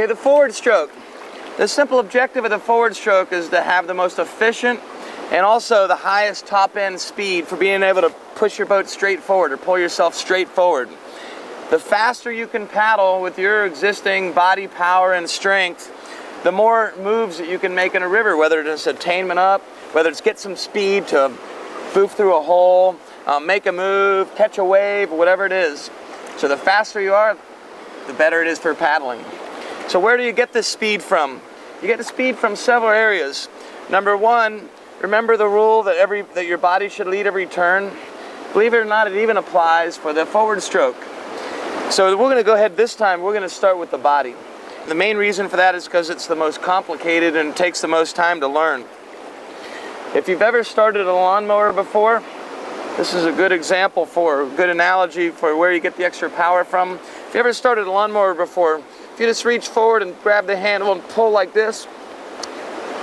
Okay, the forward stroke. The simple objective of the forward stroke is to have the most efficient and also the highest top end speed for being able to push your boat straight forward or pull yourself straight forward. The faster you can paddle with your existing body power and strength, the more moves that you can make in a river, whether it's attainment up, whether it's get some speed to boof through a hole, make a move, catch a wave, whatever it is. So the faster you are, the better it is for paddling. So where do you get this speed from? You get the speed from several areas. Number one, remember the rule that your body should lead every turn? Believe it or not, it even applies for the forward stroke. So we're going to go ahead this time, we're going to start with the body. The main reason for that is because it's the most complicated and takes the most time to learn. If you've ever started a lawnmower before, this is a good example a good analogy for where you get the extra power from. If you ever started a lawnmower before, if you just reach forward and grab the handle and pull like this,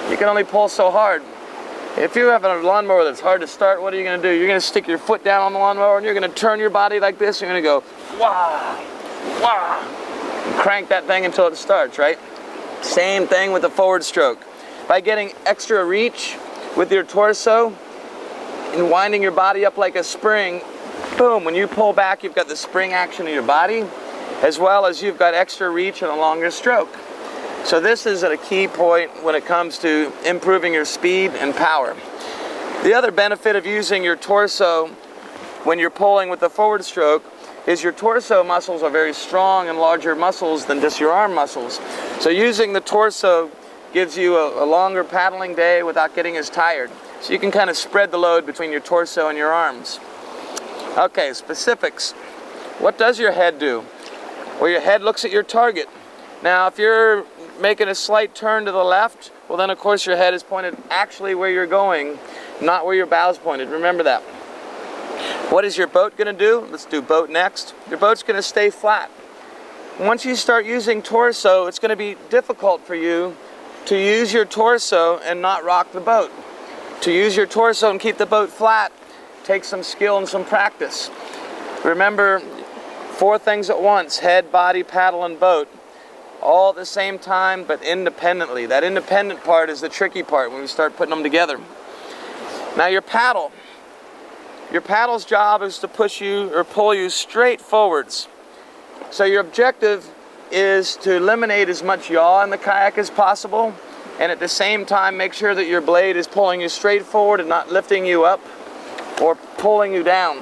you can only pull so hard. If you have a lawnmower that's hard to start, what are you going to do? You're going to stick your foot down on the lawnmower and you're going to turn your body like this. You're going to go, wah, wah, crank that thing until it starts, right? Same thing with the forward stroke. By getting extra reach with your torso and winding your body up like a spring, boom, when you pull back, you've got the spring action of your body, as well as you've got extra reach and a longer stroke. So this is a key point when it comes to improving your speed and power. The other benefit of using your torso when you're pulling with the forward stroke is your torso muscles are very strong and larger muscles than just your arm muscles. So using the torso gives you a longer paddling day without getting as tired. So you can kind of spread the load between your torso and your arms. Okay, specifics. What does your head do? Well, your head looks at your target. Now, if you're making a slight turn to the left, well then of course your head is pointed actually where you're going, not where your bow's pointed. Remember that. What is your boat going to do? Let's do boat next. Your boat's going to stay flat. Once you start using torso, it's going to be difficult for you to use your torso and not rock the boat. To use your torso and keep the boat flat takes some skill and some practice. Remember, 4 things at once: head, body, paddle, and boat. All at the same time, but independently. That independent part is the tricky part when we start putting them together. Now your paddle. Your paddle's job is to push you or pull you straight forwards. So your objective is to eliminate as much yaw in the kayak as possible, and at the same time make sure that your blade is pulling you straight forward and not lifting you up or pulling you down.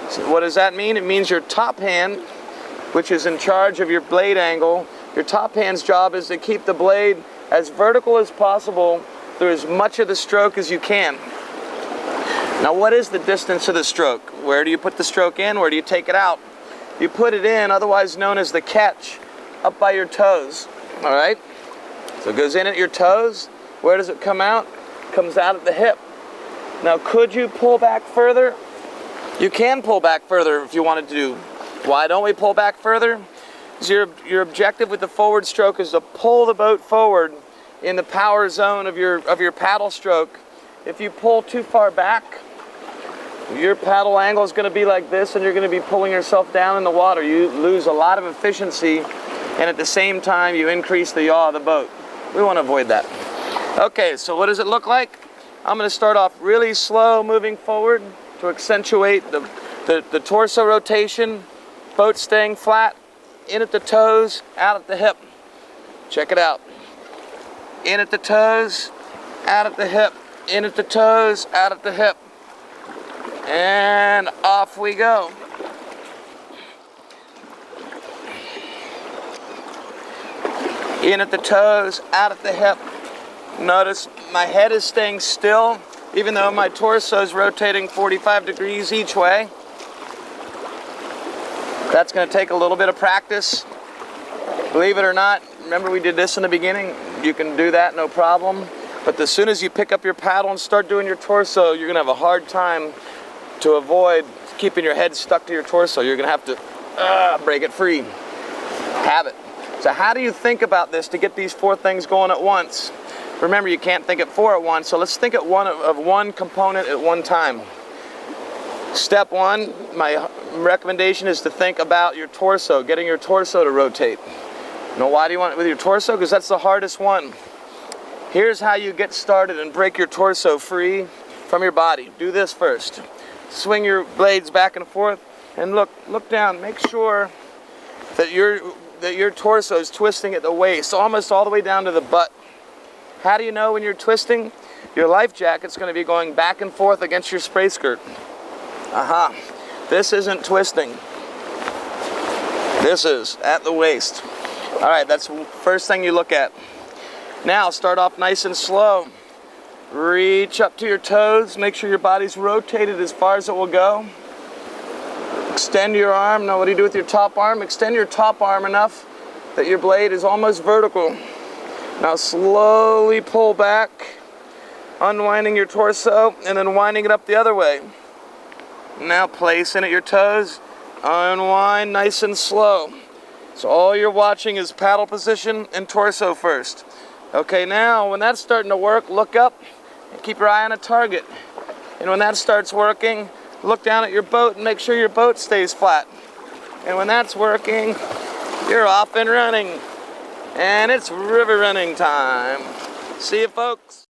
So what does that mean? It means your top hand, which is in charge of your blade angle, your top hand's job is to keep the blade as vertical as possible through as much of the stroke as you can. Now, what is the distance of the stroke? Where do you put the stroke in? Where do you take it out? You put it in, otherwise known as the catch, up by your toes. All right? So it goes in at your toes. Where does it come out? It comes out at the hip. Now, could you pull back further? You can pull back further if you wanted to. Why don't we pull back further? Your objective with the forward stroke is to pull the boat forward in the power zone of your paddle stroke. If you pull too far back, your paddle angle is going to be like this and you're going to be pulling yourself down in the water. You lose a lot of efficiency and at the same time you increase the yaw of the boat. We want to avoid that. Okay, so what does it look like? I'm going to start off really slow moving forward to accentuate the torso rotation, boat staying flat. In at the toes, out at the hip. Check it out. In at the toes, out at the hip. In at the toes, out at the hip. And off we go. In at the toes, out at the hip. Notice my head is staying still, even though my torso is rotating 45 degrees each way. That's going to take a little bit of practice. Believe it or not, remember we did this in the beginning? You can do that, no problem. But as soon as you pick up your paddle and start doing your torso, you're going to have a hard time to avoid keeping your head stuck to your torso. You're going to have to break it free. Habit. So how do you think about this to get these 4 things going at once? Remember, you can't think at 4 at once, so let's think of one component at one time. Step 1, my recommendation is to think about your torso, getting your torso to rotate. Now, why do you want it with your torso? Because that's the hardest one. Here's how you get started and break your torso free from your body. Do this first. Swing your blades back and forth and look down. Make sure that your torso is twisting at the waist, almost all the way down to the butt. How do you know when you're twisting? Your life jacket's going to be going back and forth against your spray skirt. Aha. This isn't twisting. This is at the waist. All right, that's the first thing you look at. Now, start off nice and slow. Reach up to your toes. Make sure your body's rotated as far as it will go. Extend your arm. Now, what do you do with your top arm? Extend your top arm enough that your blade is almost vertical. Now, slowly pull back, unwinding your torso, and then winding it up the other way. Now, place in at your toes. Unwind nice and slow. So all you're watching is paddle position and torso first. Okay, now when that's starting to work, look up and keep your eye on a target. And when that starts working, look down at your boat and make sure your boat stays flat. And when that's working, you're off and running. And it's river running time. See you, folks.